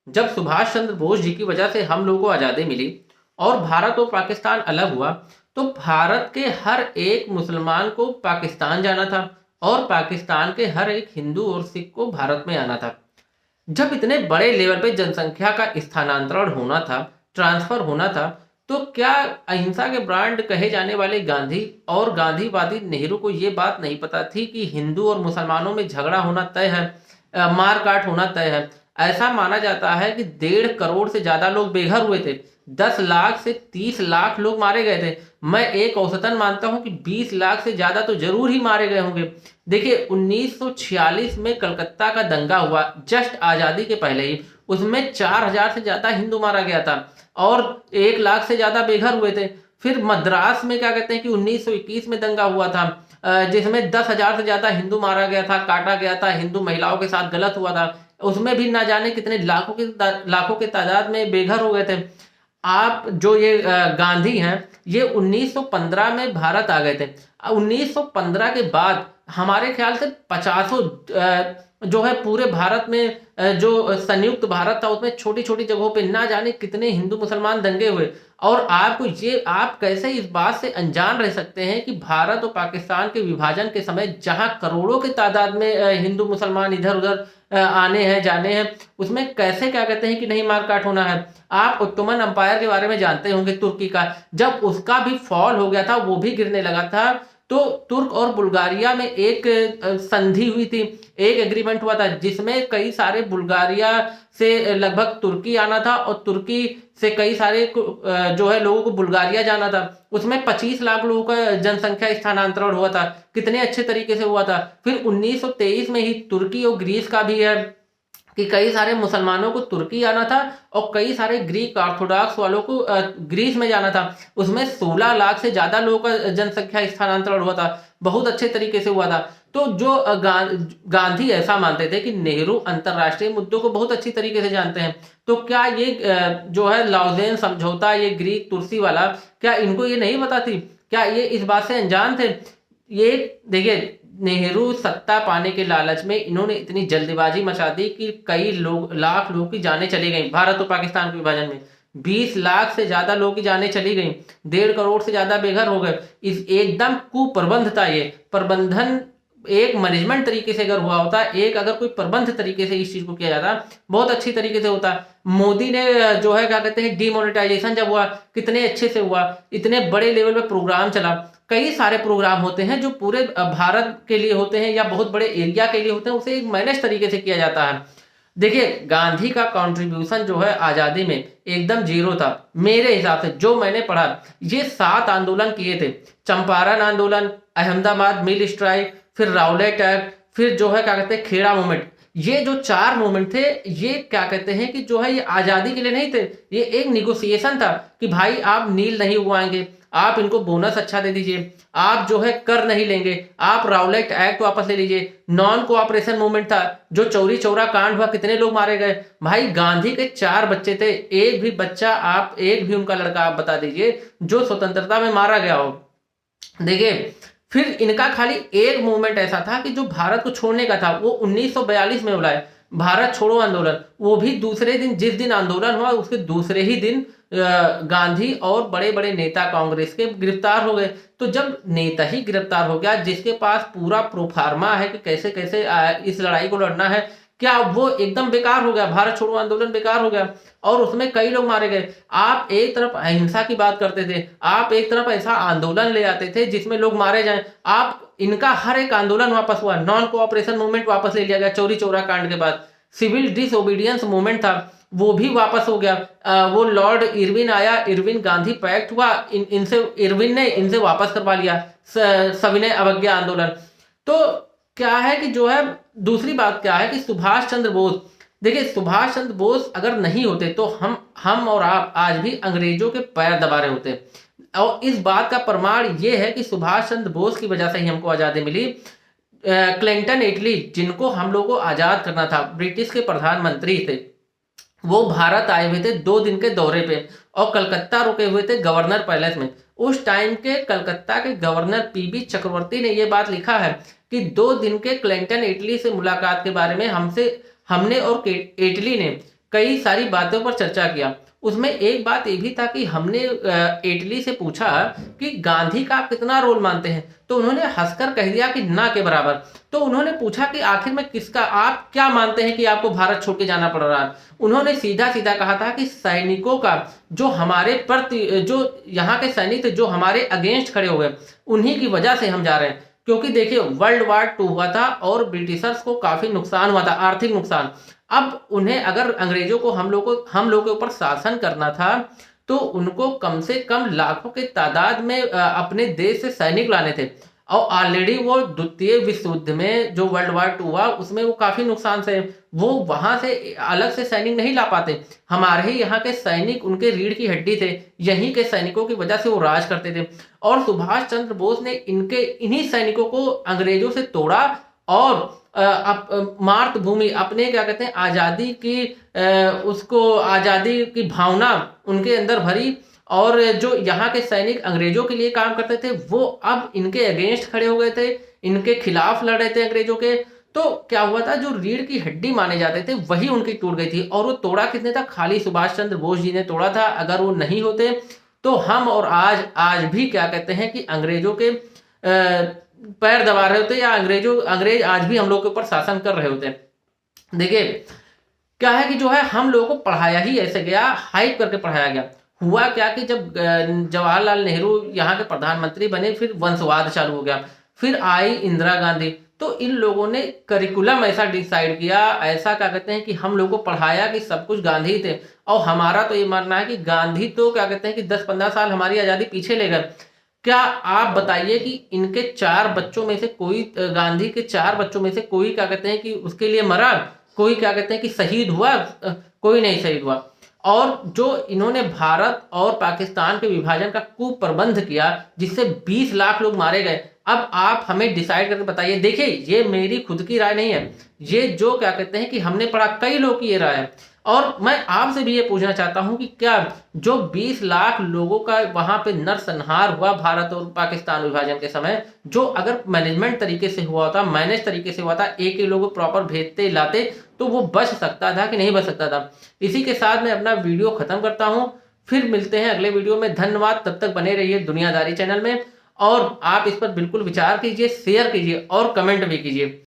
जब सुभाष चंद्र बोस जी की वजह से हम लोगों को आज़ादी मिली और भारत और पाकिस्तान अलग हुआ, तो भारत के हर एक मुसलमान को पाकिस्तान जाना था और पाकिस्तान के हर एक हिंदू और सिख को भारत में आना था। जब इतने बड़े लेवल पे जनसंख्या का स्थानांतरण होना था, ट्रांसफर होना था, तो क्या अहिंसा के ब्रांड कहे जाने वाले गांधी और गांधीवादी नेहरू को ये बात नहीं पता थी कि हिंदू और मुसलमानों में झगड़ा होना तय है, मारकाट होना तय है। ऐसा माना जाता है कि 1.5 करोड़ से ज्यादा लोग बेघर हुए थे, 10 लाख से 30 लाख लोग मारे गए थे। मैं एक औसतन मानता हूं कि 20 लाख से ज्यादा तो जरूर ही मारे गए होंगे। देखिए 1946 में कलकत्ता का दंगा हुआ, जस्ट आजादी के पहले ही, उसमें 4,000 से ज्यादा हिंदू मारा गया था और 1 लाख से ज्यादा बेघर हुए थे। फिर मद्रास में क्या कहते हैं कि 1921 में दंगा हुआ था, जिसमें 10,000 से ज्यादा हिंदू मारा गया था, काटा गया था, हिंदू महिलाओं के साथ गलत हुआ था। उसमें भी ना जाने कितने लाखों के तादाद में बेघर हो गए थे। आप जो ये गांधी हैं, ये 1915 में भारत आ गए थे। 1915 के बाद हमारे ख्याल से 50 जो है पूरे भारत में जो संयुक्त भारत था उसमें छोटी छोटी जगहों पे ना जाने कितने हिंदू मुसलमान दंगे हुए। और आपको ये, आप कैसे इस बात से अनजान रह सकते हैं कि भारत और पाकिस्तान के विभाजन के समय जहां करोड़ों की तादाद में हिंदू मुसलमान इधर उधर आने हैं जाने हैं, उसमें कैसे क्या कहते हैं कि नहीं मारकाट होना है। आप ओटोमन अंपायर के बारे में जानते होंगे, तुर्की का, जब उसका भी फॉल हो गया था, वो भी गिरने लगा था, तो तुर्क और बुल्गारिया में एक संधि हुई थी, एक एग्रीमेंट हुआ था जिसमें कई सारे बुल्गारिया से लगभग तुर्की आना था और तुर्की से कई सारे जो है लोगों को बुल्गारिया जाना था। उसमें 25 लाख लोगों का जनसंख्या स्थानांतरण हुआ था, कितने अच्छे तरीके से हुआ था। फिर 1923 में ही तुर्की और ग्रीस का भी है कि कई सारे मुसलमानों को तुर्की आना था और कई सारे ग्रीक ऑर्थोडॉक्स वालों को ग्रीस में जाना था। उसमें 16 लाख से ज्यादा लोगों का जनसंख्या स्थानांतरण हुआ था, बहुत अच्छे तरीके से हुआ था। तो जो गांधी ऐसा मानते थे कि नेहरू अंतरराष्ट्रीय मुद्दों को बहुत अच्छी तरीके से जानते हैं, तो क्या ये जो है लाउजेन समझौता, ये ग्रीक तुर्सी वाला, क्या इनको ये नहीं पता थी? क्या ये इस बात से अनजान थे? ये देखिए, नेहरू सत्ता पाने के लालच में इन्होंने इतनी जल्दबाजी मचा दी कि कई लोग, लाख लोग की जानें चली गई भारत और पाकिस्तान के विभाजन में। 20 लाख से ज्यादा लोग की जानें चली गई, 1.5 करोड़ से ज्यादा बेघर हो गए। इस एकदम कुप्रबंध था ये प्रबंधन। एक मैनेजमेंट तरीके से अगर हुआ होता, एक अगर कोई प्रबंध तरीके से इस चीज को किया जाता, बहुत अच्छी तरीके से होता। मोदी ने जो है क्या कहते हैं डिमोनेटाइजेशन जब हुआ, कितने अच्छे से हुआ, इतने बड़े लेवल पे प्रोग्राम चला। कई सारे प्रोग्राम होते हैं जो पूरे भारत के लिए होते हैं या बहुत बड़े एरिया के लिए होते हैं, उसे एक मैनेज तरीके से किया जाता है। देखिए गांधी का कंट्रीब्यूशन जो है आजादी में एकदम जीरो था मेरे हिसाब से, जो मैंने पढ़ा। ये 7 आंदोलन किए थे, चंपारण आंदोलन, अहमदाबाद मिल स्ट्राइक, फिर राउलेट एक्ट, फिर जो है क्या कहते हैं खेड़ा मूवमेंट। ये जो 4 मूवमेंट थे, ये क्या कहते हैं कि जो है ये आजादी के लिए नहीं थे, ये एक निगोसिएशन था कि भाई आप नील नहीं उगाएंगे, आप इनको बोनस अच्छा दे दीजिए, आप जो है कर नहीं लेंगे, आप राउलेट एक्ट वापस ले लीजिए। नॉन कोऑपरेशन मूवमेंट था, जो चौरी चौरा कांड हुआ, कितने लोग मारे गए। भाई गांधी के 4 बच्चे थे, एक भी बच्चा, आप एक भी उनका लड़का आप बता दीजिए जो स्वतंत्रता में मारा गया हो। देखिए फिर इनका खाली एक मूवमेंट ऐसा था कि जो भारत को छोड़ने का था, वो 1942 में बुलाए, भारत छोड़ो आंदोलन। वो भी दूसरे दिन, जिस दिन आंदोलन हुआ उसके दूसरे ही दिन गांधी और बड़े बड़े नेता कांग्रेस के गिरफ्तार हो गए। तो जब नेता ही गिरफ्तार हो गया जिसके पास पूरा प्रोफार्मा है कि कैसे कैसे इस लड़ाई को लड़ना है, क्या वो एकदम बेकार हो गया? भारत छोड़ो आंदोलन बेकार हो गया और उसमें कई लोग मारे गए। आप एक तरफ अहिंसा की बात करते थे, आप एक तरफ ऐसा आंदोलन ले आते थे जिसमें लोग मारे जाएं। आप इनका हर एक आंदोलन वापस हुआ, नॉन कोऑपरेशन मूवमेंट वापस ले लिया गया चौरी चौरा कांड के बाद। सिविल डिसओबीडियंस मूवमेंट था, वो भी वापस हो गया। वो लॉर्ड इरविन आया, इरविन गांधी पैक्ट हुआ, इनसे इरविन ने इनसे वापस करवा लिया सविनय अवज्ञा आंदोलन। तो क्या है कि जो है, दूसरी बात क्या है कि सुभाष चंद्र बोस, देखिए सुभाष चंद्र बोस अगर नहीं होते तो हम और आप आज भी अंग्रेजों के पैर दबा रहे होते। और इस बात का प्रमाण ये है कि सुभाष चंद्र बोस की वजह से ही हमको आजादी मिली। क्लिंटन इटली, जिनको हम लोग को आजाद करना था, ब्रिटिश के प्रधानमंत्री थे, वो भारत आए हुए थे 2 दिन के दौरे पे और कलकत्ता रुके हुए थे गवर्नर पैलेस में। उस टाइम के कलकत्ता के गवर्नर पीबी चक्रवर्ती ने ये बात लिखा है कि 2 दिन के क्लिंटन इटली से मुलाकात के बारे में हमने और इटली ने कई सारी बातों पर चर्चा किया। उसमें एक बात ये भी था कि हमने इटली से पूछा कि गांधी का आप कितना रोल मानते हैं, तो उन्होंने हंसकर कह दिया कि ना के बराबर। तो उन्होंने पूछा कि आखिर में किसका आप क्या मानते हैं कि आपको भारत छोड़ के जाना पड़ रहा है। उन्होंने सीधा सीधा कहा था कि सैनिकों का, जो हमारे प्रति, जो यहाँ के सैनिक थे जो हमारे अगेंस्ट खड़े हो गए, उन्हीं की वजह से हम जा रहे हैं। क्योंकि देखिए वर्ल्ड वार 2 हुआ था और ब्रिटिशर्स को काफी नुकसान हुआ था, आर्थिक नुकसान। अब उन्हें अगर अंग्रेजों को हम लोग के ऊपर शासन करना था, तो उनको कम से कम लाखों के तादाद में अपने देश से सैनिक लाने थे। और ऑलरेडी वो द्वितीय विश्व युद्ध में जो वर्ल्ड वार 2 हुआ उसमें वो काफी नुकसान से, वो वहां से अलग से सैनिक नहीं ला पाते। हमारे ही यहाँ के सैनिक उनके रीढ़ की हड्डी थे, यहीं के सैनिकों की वजह से वो राज करते थे। और सुभाष चंद्र बोस ने इन्हीं सैनिकों को अंग्रेजों से तोड़ा और मातृभूमि, अपने क्या कहते हैं आजादी की, उसको आजादी की भावना उनके अंदर भरी। और जो यहाँ के सैनिक अंग्रेजों के लिए काम करते थे वो अब इनके अगेंस्ट खड़े हो गए थे, इनके खिलाफ लड़ रहे थे अंग्रेजों के। तो क्या हुआ था, जो रीढ़ की हड्डी माने जाते थे वही उनकी टूट गई थी। और वो तोड़ा किसने था, खाली सुभाष चंद्र बोस जी ने तोड़ा था। अगर वो नहीं होते तो हम और आज भी क्या कहते हैं कि अंग्रेजों के पैर दबा रहे होते, या अंग्रेज आज भी हम लोग के ऊपर शासन कर रहे होते। देखिए क्या है कि जो है हम लोगों को पढ़ाया ही ऐसे गया, हाइप करके पढ़ाया गया। हुआ क्या कि जब जवाहरलाल नेहरू यहाँ के प्रधानमंत्री बने, फिर वंशवाद चालू हो गया, फिर आई इंदिरा गांधी। तो इन लोगों ने करिकुलम ऐसा डिसाइड किया, ऐसा क्या कहते हैं कि हम लोगों को पढ़ाया कि सब कुछ गांधी थे। और हमारा तो ये मानना है कि गांधी तो क्या कहते हैं कि 10-15 साल हमारी आजादी पीछे ले गए। क्या आप बताइए कि इनके 4 बच्चों में से कोई, गांधी के 4 बच्चों में से कोई क्या कहते हैं कि उसके लिए मरा, कोई क्या कहते हैं कि शहीद हुआ, कोई नहीं शहीद हुआ। और जो इन्होंने भारत और पाकिस्तान के विभाजन का कुप्रबंध किया जिससे 20 लाख लोग मारे गए। अब आप हमें डिसाइड करके बताइए, देखिए ये मेरी खुद की राय नहीं है, ये जो क्या कहते हैं कि हमने पढ़ा, कई लोग की ये राय है। और मैं आपसे भी ये पूछना चाहता हूं कि क्या जो 20 लाख लोगों का वहां पे नरसंहार हुआ भारत और पाकिस्तान विभाजन के समय, जो अगर मैनेजमेंट तरीके से हुआ होता, मैनेज तरीके से हुआ था, एक एक लोगों को प्रॉपर भेजते लाते, तो वो बच सकता था कि नहीं बच सकता था। इसी के साथ मैं अपना वीडियो खत्म करता हूं, फिर मिलते हैं अगले वीडियो में। धन्यवाद, तब तक बने रहिए दुनियादारी चैनल में। और आप इस पर बिल्कुल विचार कीजिए, शेयर कीजिए और कमेंट भी कीजिए।